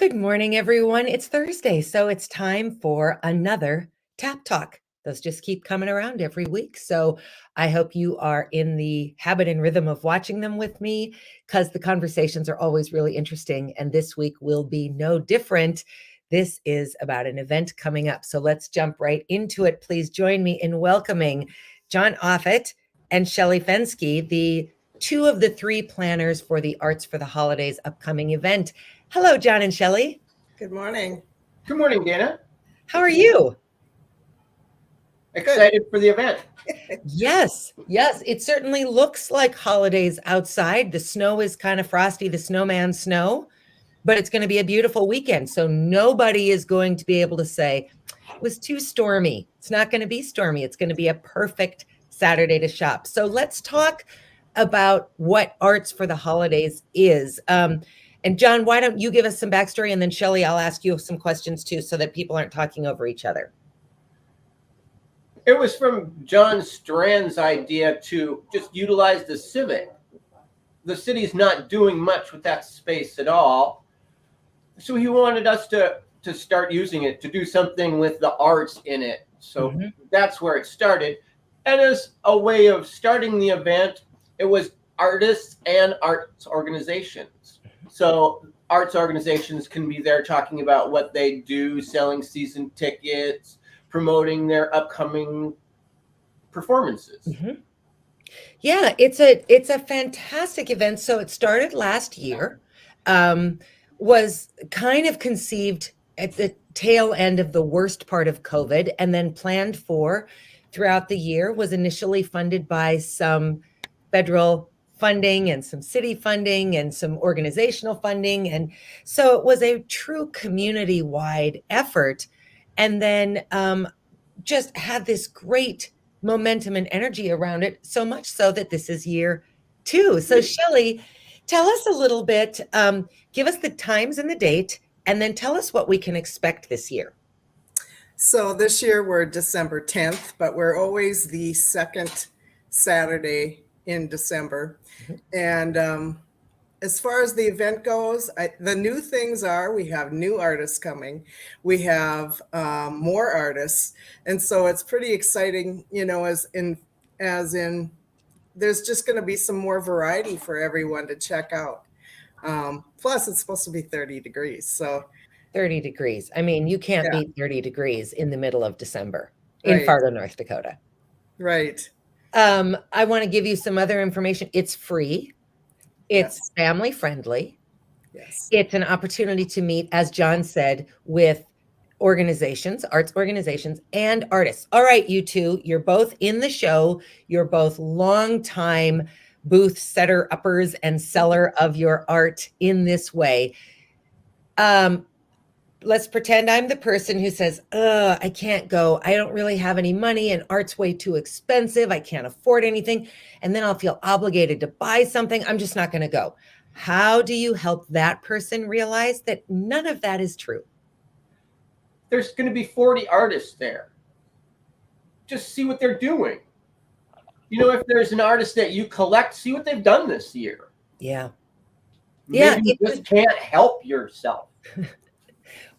Good morning, everyone. It's Thursday, so it's time for another Tap Talk. Those just keep coming around every week. So I hope you are in the habit and rhythm of watching them with me because the conversations are always really interesting. And this week will be no different. This is about an event coming up. So let's jump right into it. Please join me in welcoming John Offit and Shelley Fensky, the two of the three planners for the Arts for the Holidays upcoming event. Hello, John and Shelley. Good morning. Good morning, Dana. How are you? Excited for the event. Yes, it certainly looks like holidays outside. The snow is kind of frosty, the snowman snow, but it's going to be a beautiful weekend. So nobody is going to be able to say it was too stormy. It's not going to be stormy. It's going to be a perfect Saturday to shop. So let's talk about what Arts for the Holidays is. And John, why don't you give us some backstory, and then Shelley, I'll ask you some questions too, so that people aren't talking over each other. It was from John Strand's idea to just utilize the Civic. The city's not doing much with that space at all. So he wanted us to start using it, to do something with the arts in it. So that's where it started. And as a way of starting the event, it was artists and arts organizations. So arts organizations can be there talking about what they do, selling season tickets, promoting their upcoming performances. Yeah, it's a fantastic event. So it started last year, was kind of conceived at the tail end of the worst part of COVID, and then planned for throughout the year, was initially funded by some federal funding and some city funding and some organizational funding. And so it was a true community-wide effort. And then just had this great momentum and energy around it, so much so that this is year 2. So Shelley, tell us a little bit, give us the times and the date, and then tell us what we can expect this year. So this year we're December 10th, but we're always the second Saturday in December. And as far as the event goes, the new things are we have new artists coming. We have more artists. And so it's pretty exciting, as in there's just going to be some more variety for everyone to check out. Plus, it's supposed to be 30 degrees. So 30 degrees. I mean, you can't beat 30 degrees in the middle of December in Fargo, North Dakota. Right. I want to give you some other information. It's free. It's family friendly. Yes. It's an opportunity to meet, as John said, with organizations, arts organizations, and artists. All right, you two, you're both in the show. You're both longtime booth setter uppers and seller of your art in this way. Let's pretend I'm the person who says, I can't go. I don't really have any money and art's way too expensive. I can't afford anything. And then I'll feel obligated to buy something. I'm just not going to go. How do you help that person realize that none of that is true? There's going to be 40 artists there. Just see what they're doing. If there's an artist that you collect, see what they've done this year. Yeah. Maybe you just can't help yourself.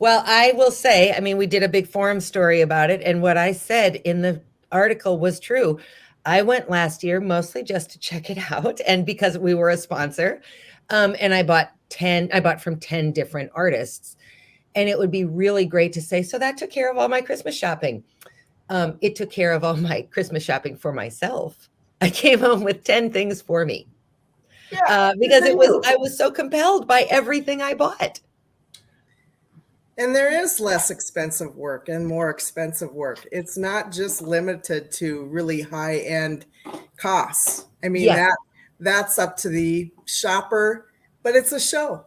Well, I will say, we did a big forum story about it, and what I said in the article was true. I went last year mostly just to check it out, and because we were a sponsor, and I bought from 10 different artists, and it would be really great to say, so that took care of all my Christmas shopping. It took care of all my Christmas shopping for myself. I came home with 10 things for me, because I was so compelled by everything I bought. And there is less expensive work and more expensive work. It's not just limited to really high-end costs. That's up to the shopper, but it's a show.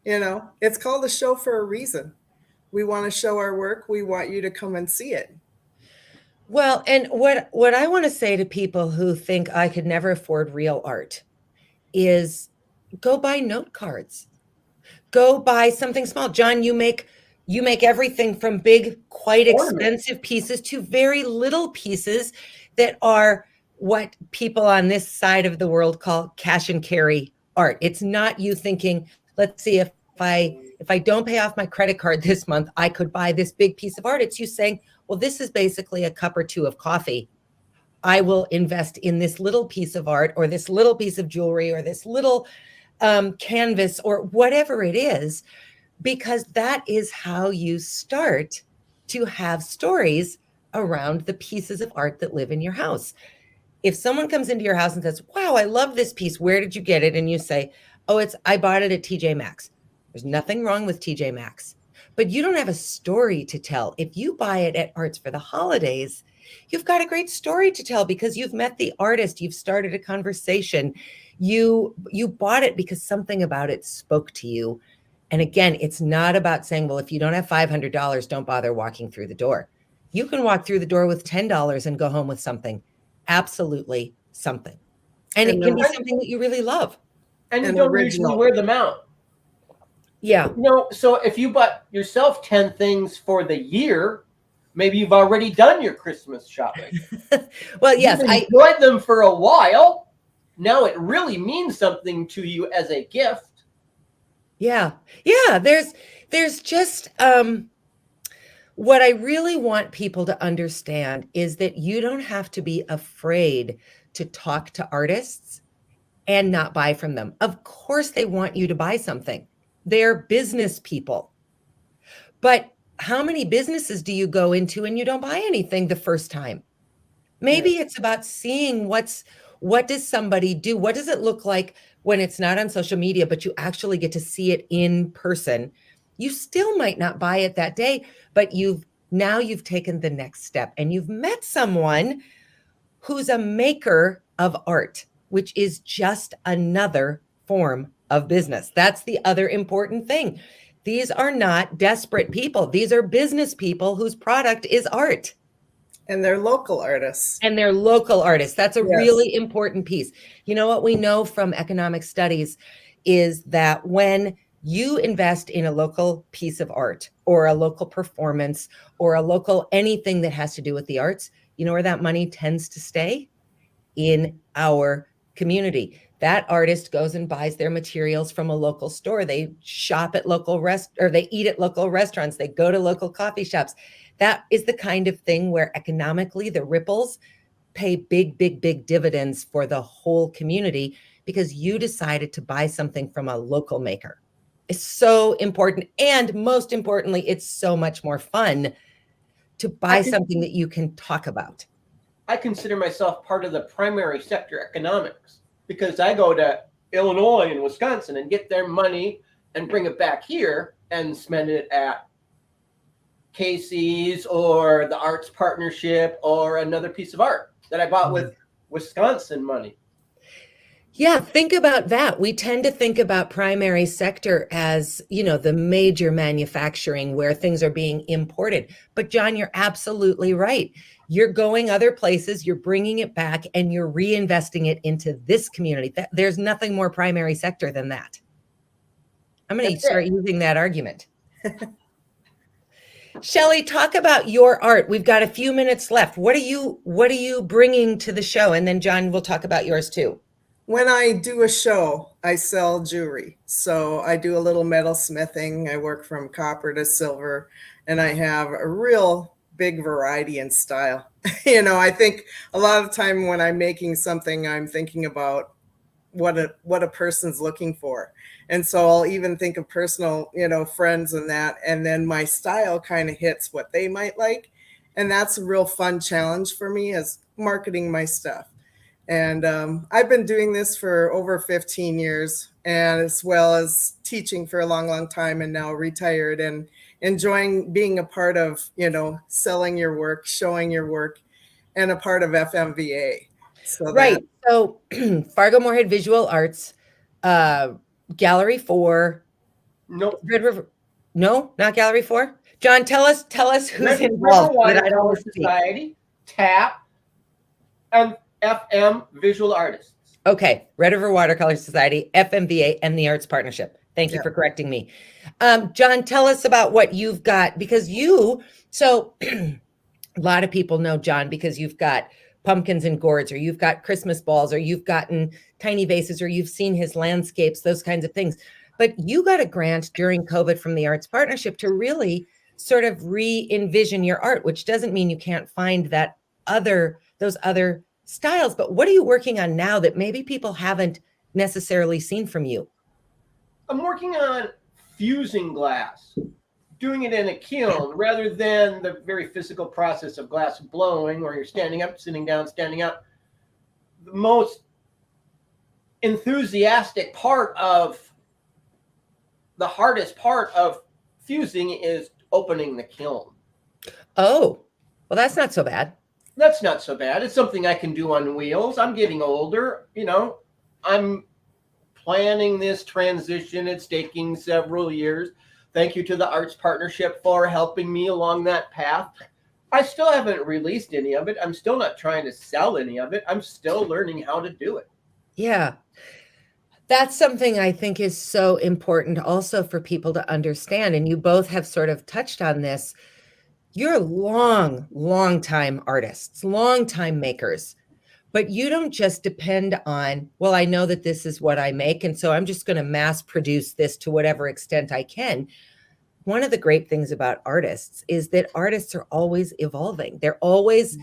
It's called a show for a reason. We want to show our work. We want you to come and see it. Well, and what I want to say to people who think I could never afford real art is go buy note cards. Go buy something small. John, you make everything from big, quite expensive pieces to very little pieces that are what people on this side of the world call cash and carry art. It's not you thinking, let's see if if I don't pay off my credit card this month, I could buy this big piece of art. It's you saying, well, this is basically a cup or two of coffee. I will invest in this little piece of art or this little piece of jewelry or this little canvas or whatever it is, because that is how you start to have stories around the pieces of art that live in your house. If someone comes into your house and says, wow, I love this piece, where did you get it? And you say, oh, I bought it at TJ Maxx. There's nothing wrong with TJ Maxx, but you don't have a story to tell. If you buy it at Arts for the Holidays, you've got a great story to tell because you've met the artist, you've started a conversation, you bought it because something about it spoke to you. And again, it's not about saying, well, if you don't have $500, don't bother walking through the door. You can walk through the door with $10 and go home with something, absolutely something. And it can be something that you really love. And you don't usually wear them out. Yeah. So if you bought yourself 10 things for the year, maybe you've already done your Christmas shopping. Well, yes, You've enjoyed them for a while. Now it really means something to you as a gift. Yeah. Yeah. There's just, what I really want people to understand is that you don't have to be afraid to talk to artists and not buy from them. Of course, they want you to buy something. They're business people. But how many businesses do you go into and you don't buy anything the first time? Maybe it's about seeing what does somebody do? What does it look like when it's not on social media, but you actually get to see it in person? You still might not buy it that day, but you've taken the next step and you've met someone who's a maker of art, which is just another form of business. That's the other important thing. These are not desperate people. These are business people whose product is art. And they're local artists. That's a really important piece. You know what we know from economic studies is that when you invest in a local piece of art or a local performance or a local anything that has to do with the arts, you know where that money tends to stay? In our community. That artist goes and buys their materials from a local store. They shop at they eat at local restaurants. They go to local coffee shops. That is the kind of thing where economically the ripples pay big, big, big dividends for the whole community because you decided to buy something from a local maker. It's so important. And most importantly, it's so much more fun to buy something that you can talk about. I consider myself part of the primary sector economics because I go to Illinois and Wisconsin and get their money and bring it back here and spend it at Casey's or the Arts Partnership or another piece of art that I bought with Wisconsin money. Yeah, think about that. We tend to think about primary sector as, the major manufacturing where things are being imported. But John, you're absolutely right. You're going other places, you're bringing it back, and you're reinvesting it into this community. There's nothing more primary sector than that. I'm going to start using that argument. Shelley, talk about your art. We've got a few minutes left. What are you bringing to the show? And then John will talk about yours too. When I do a show, I sell jewelry. So I do a little metal smithing. I work from copper to silver, and I have a real big variety in style. I think a lot of the time when I'm making something, I'm thinking about what a person's looking for. And so I'll even think of personal, friends and that. And then my style kind of hits what they might like. And that's a real fun challenge for me is marketing my stuff. And I've been doing this for over 15 years, and as well as teaching for a long, long time, and now retired and enjoying being a part of, selling your work, showing your work, and a part of FMVA. Right. So Fargo-Moorhead Visual Arts, Gallery 4. Nope. Red River. No, not Gallery 4. John, tell us who's Red involved. River Watercolor Society, TAP, and FM Visual Artists. Okay, Red River Watercolor Society, FMVA, and the Arts Partnership. Thank you for correcting me. John, tell us about what you've got, because a lot of people know John because you've got pumpkins and gourds, or you've got Christmas balls, or you've gotten tiny vases, or you've seen his landscapes, those kinds of things. But you got a grant during COVID from the Arts Partnership to really sort of re-envision your art, which doesn't mean you can't find those other styles. But what are you working on now that maybe people haven't necessarily seen from you? I'm working on fusing glass, doing it in a kiln rather than the very physical process of glass blowing where you're standing up, sitting down, standing up. The most enthusiastic part of the hardest part of fusing is opening the kiln. Oh, well, that's not so bad. That's not so bad. It's something I can do on wheels. I'm getting older. I'm planning this transition. It's taking several years. Thank you to the Arts Partnership for helping me along that path. I still haven't released any of it. I'm still not trying to sell any of it. I'm still learning how to do it. Yeah. That's something I think is so important also for people to understand. And you both have sort of touched on this. You're long time artists, long time makers, but you don't just depend on, well, I know that this is what I make, and so I'm just going to mass produce this to whatever extent I can. One of the great things about artists is that artists are always evolving. They're always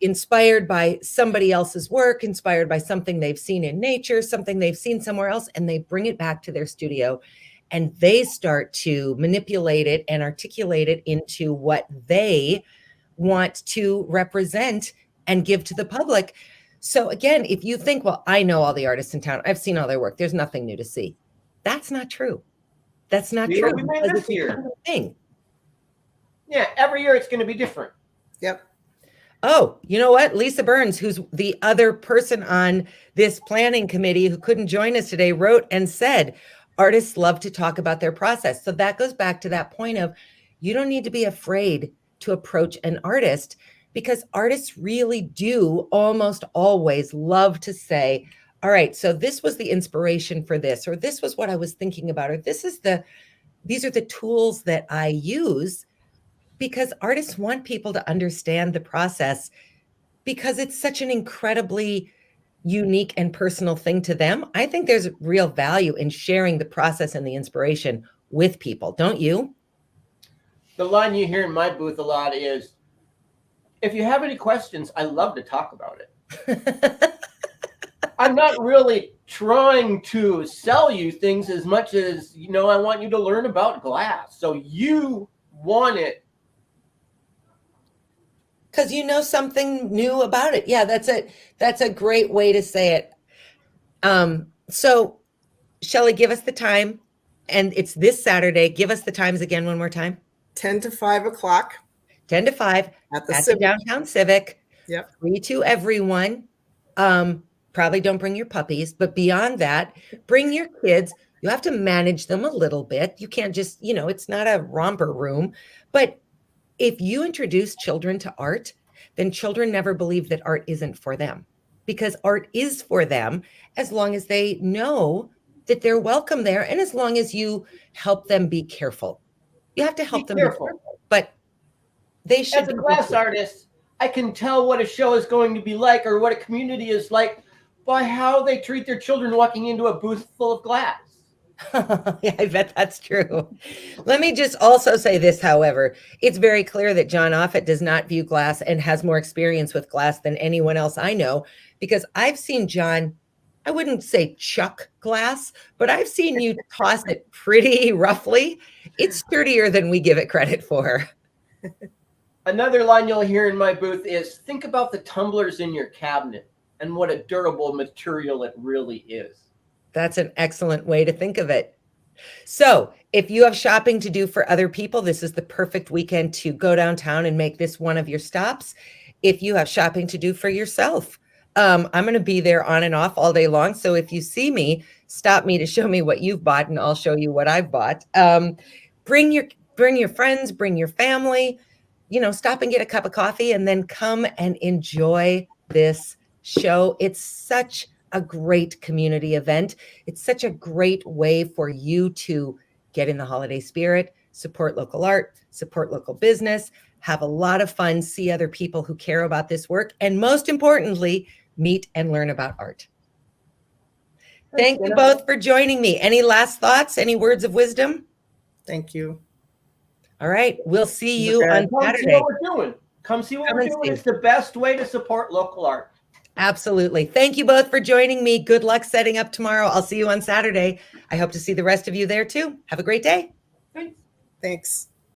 inspired by somebody else's work, inspired by something they've seen in nature, something they've seen somewhere else, and they bring it back to their studio and they start to manipulate it and articulate it into what they want to represent and give to the public. So again, if you think, well, I know all the artists in town, I've seen all their work, there's nothing new to see. That's not true. That's not See true. what we made this year. Thing. Yeah, every year it's going to be different. Yep. Oh, you know what? Lisa Burns, who's the other person on this planning committee who couldn't join us today, wrote and said, artists love to talk about their process. So that goes back to that point of you don't need to be afraid to approach an artist, because artists really do almost always love to say, all right, so this was the inspiration for this, or this was what I was thinking about, or these are the tools that I use, because artists want people to understand the process, because it's such an incredibly unique and personal thing to them. I think there's real value in sharing the process and the inspiration with people, don't you? The line you hear in my booth a lot is, if you have any questions, I love to talk about it. I'm not really trying to sell you things as much as, I want you to learn about glass. So you want it. Because you know something new about it. Yeah, that's a great way to say it. So Shelley, give us the time. And it's this Saturday. Give us the times again one more time. 10 to 5 o'clock 10 to 5 at the at the Civic. Downtown Civic. Yep. Free to everyone. Probably don't bring your puppies, but beyond that, bring your kids. You have to manage them a little bit. You can't just, it's not a romper room. But if you introduce children to art, then children never believe that art isn't for them, because art is for them as long as they know that they're welcome there, and as long as you help them be careful. You have to help them be careful, but they should. As a glass artist, I can tell what a show is going to be like, or what a community is like, by how they treat their children walking into a booth full of glass. Yeah, I bet that's true. Let me just also say this, however. It's very clear that John Offit does not view glass and has more experience with glass than anyone else I know, because I've seen John, I wouldn't say chuck glass, but I've seen you toss it pretty roughly. It's sturdier than we give it credit for. Another line you'll hear in my booth is, think about the tumblers in your cabinet and what a durable material it really is. That's an excellent way to think of it. So if you have shopping to do for other people, this is the perfect weekend to go downtown and make this one of your stops. If you have shopping to do for yourself, I'm going to be there on and off all day long. So if you see me, stop me to show me what you've bought, and I'll show you what I've bought. Bring your friends, bring your family, stop and get a cup of coffee, and then come and enjoy this show. It's such a great community event. It's such a great way for you to get in the holiday spirit, support local art, support local business, have a lot of fun, see other people who care about this work, and most importantly, meet and learn about art. Thank you both for joining me. Any last thoughts? Any words of wisdom? Thank you. All right. We'll see you Okay. on Come see Saturday. what we're doing. Come see what Come we're and doing. see. It's the best way to support local art. Absolutely. Thank you both for joining me. Good luck setting up tomorrow. I'll see you on Saturday. I hope to see the rest of you there too. Have a great day. Thanks. Thanks.